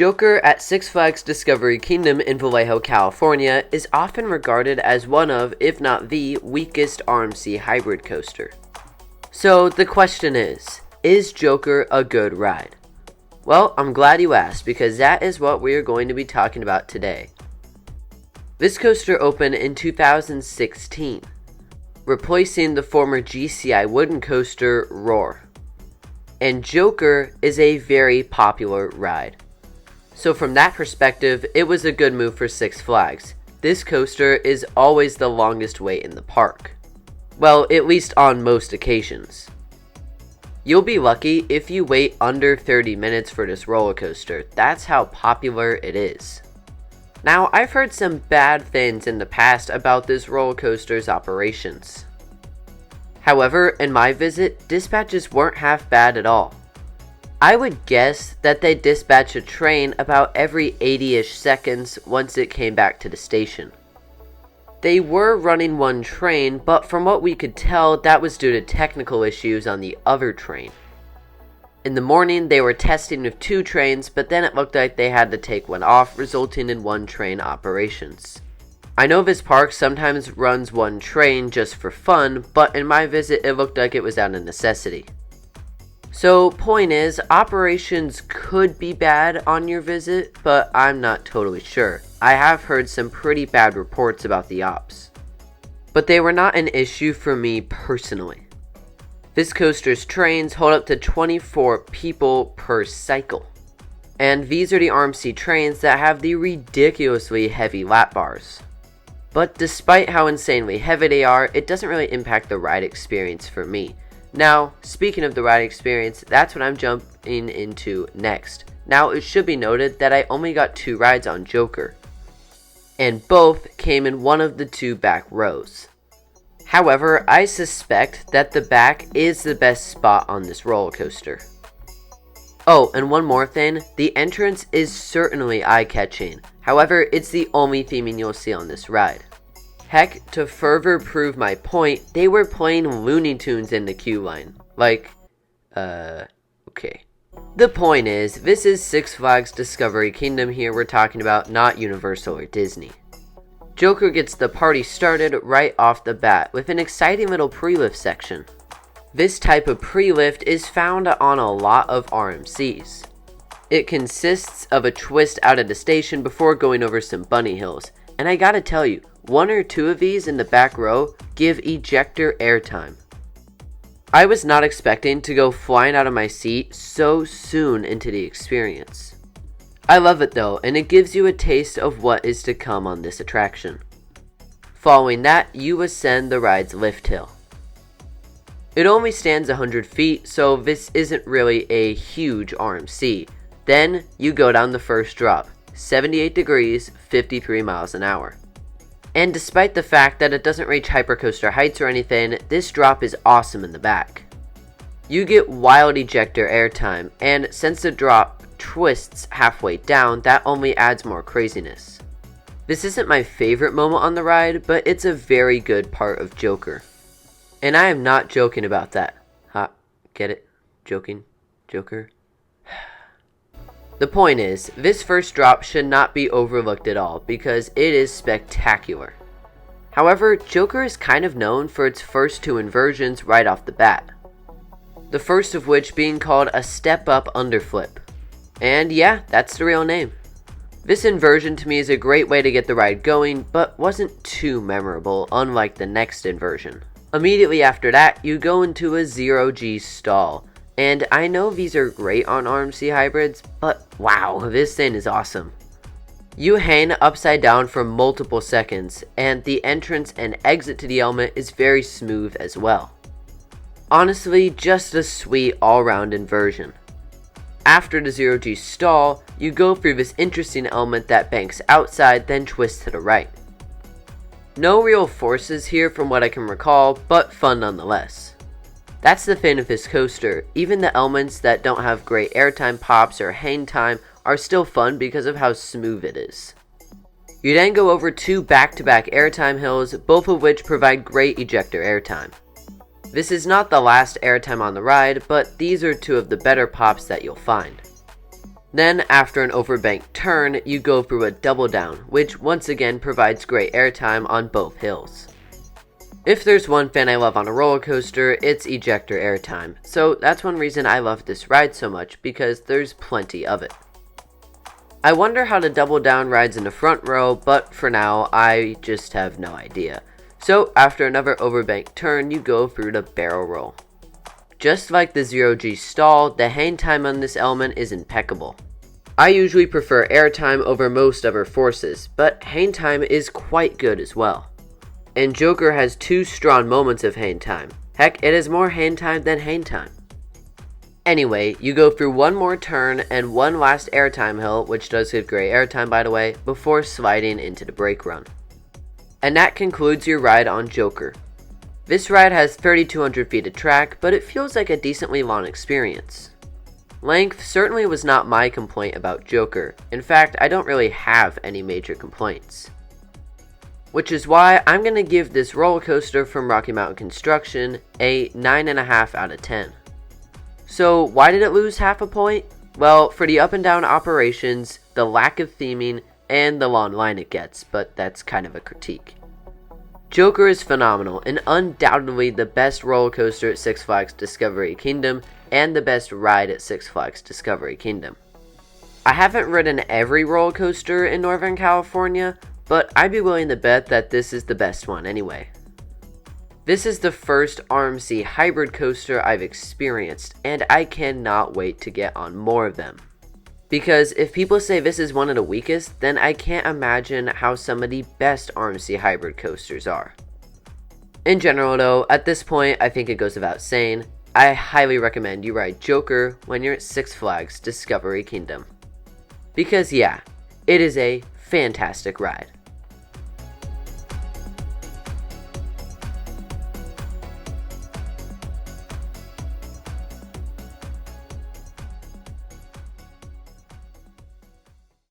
Joker at Six Flags Discovery Kingdom in Vallejo, California is often regarded as one of, if not the, weakest RMC hybrid coaster. So the question is Joker a good ride? Well, I'm glad you asked because that is what we are going to be talking about today. This coaster opened in 2016, replacing the former GCI wooden coaster Roar. And Joker is a very popular ride. So from that perspective, it was a good move for Six Flags. This coaster is always the longest wait in the park. Well, at least on most occasions. You'll be lucky if you wait under 30 minutes for this roller coaster. That's how popular it is. Now, I've heard some bad things in the past about this roller coaster's operations. However, in my visit, dispatches weren't half bad at all. I would guess that they dispatch a train about every 80-ish seconds once it came back to the station. They were running one train, but from what we could tell, that was due to technical issues on the other train. In the morning, they were testing with two trains, but then it looked like they had to take one off, resulting in one train operations. I know this park sometimes runs one train just for fun, but in my visit, it looked like it was out of necessity. So, point is, operations could be bad on your visit, but I'm not totally sure. I have heard some pretty bad reports about the ops. But they were not an issue for me personally. This coaster's trains hold up to 24 people per cycle. And these are the RMC trains that have the ridiculously heavy lap bars. But despite how insanely heavy they are, it doesn't really impact the ride experience for me. Now, speaking of the ride experience, that's what I'm jumping into next. Now, it should be noted that I only got 2 rides on Joker, and both came in one of the 2 back rows. However, I suspect that the back is the best spot on this roller coaster. Oh, and one more thing, the entrance is certainly eye-catching. However, it's the only theming you'll see on this ride. Heck, to further prove my point, they were playing Looney Tunes in the queue line. Okay. The point is, this is Six Flags Discovery Kingdom here we're talking about, not Universal or Disney. Joker gets the party started right off the bat with an exciting little pre-lift section. This type of pre-lift is found on a lot of RMCs. It consists of a twist out of the station before going over some bunny hills, and I gotta tell you, 1 or 2 of these in the back row give ejector airtime. I was not expecting to go flying out of my seat so soon into the experience. I love it though, and it gives you a taste of what is to come on this attraction. Following that, you ascend the ride's lift hill. It only stands 100 feet, so this isn't really a huge RMC. Then, you go down the first drop, 78 degrees, 53 miles an hour. And despite the fact that it doesn't reach hypercoaster heights or anything, this drop is awesome in the back. You get wild ejector airtime, and since the drop twists halfway down, that only adds more craziness. This isn't my favorite moment on the ride, but it's a very good part of Joker. And I am not joking about that. Ha, get it? Joking? Joker? The point is, this first drop should not be overlooked at all because it is spectacular. However, Joker is kind of known for its first 2 inversions right off the bat. The first of which being called a step-up underflip. And yeah, that's the real name. This inversion to me is a great way to get the ride going, but wasn't too memorable, unlike the next inversion. Immediately after that, you go into a 0G stall. And I know these are great on RMC hybrids, but wow, this thing is awesome. You hang upside down for multiple seconds, and the entrance and exit to the element is very smooth as well. Honestly, just a sweet all-round inversion. After the 0G stall, you go through this interesting element that banks outside, then twists to the right. No real forces here from what I can recall, but fun nonetheless. That's the thing of this coaster, even the elements that don't have great airtime pops or hang time are still fun because of how smooth it is. You then go over 2 back-to-back airtime hills, both of which provide great ejector airtime. This is not the last airtime on the ride, but these are 2 of the better pops that you'll find. Then, after an overbanked turn, you go through a double down, which once again provides great airtime on both hills. If there's one thing I love on a roller coaster, it's ejector airtime, so that's one reason I love this ride so much, because there's plenty of it. I wonder how the double down rides in the front row, but for now, I just have no idea. So, after another overbanked turn, you go through the barrel roll. Just like the Zero-G stall, the hang time on this element is impeccable. I usually prefer airtime over most other forces, but hang time is quite good as well. And Joker has 2 strong moments of hang time. Heck, it has more hang time than hang time. Anyway, you go through one more turn and one last airtime hill, which does give great airtime by the way, before sliding into the brake run. And that concludes your ride on Joker. This ride has 3,200 feet of track, but it feels like a decently long experience. Length certainly was not my complaint about Joker. In fact, I don't really have any major complaints. Which is why I'm going to give this roller coaster from Rocky Mountain Construction a 9.5 out of 10. So why did it lose half a point? Well, for the up and down operations, the lack of theming, and the long line it gets, but that's kind of a critique. Joker is phenomenal and undoubtedly the best roller coaster at Six Flags Discovery Kingdom and the best ride at Six Flags Discovery Kingdom. I haven't ridden every roller coaster in Northern California, but I'd be willing to bet that this is the best one anyway. This is the first RMC hybrid coaster I've experienced, and I cannot wait to get on more of them. Because if people say this is one of the weakest, then I can't imagine how some of the best RMC hybrid coasters are. In general though, at this point I think it goes without saying, I highly recommend you ride Joker when you're at Six Flags Discovery Kingdom. Because yeah, it is a fantastic ride.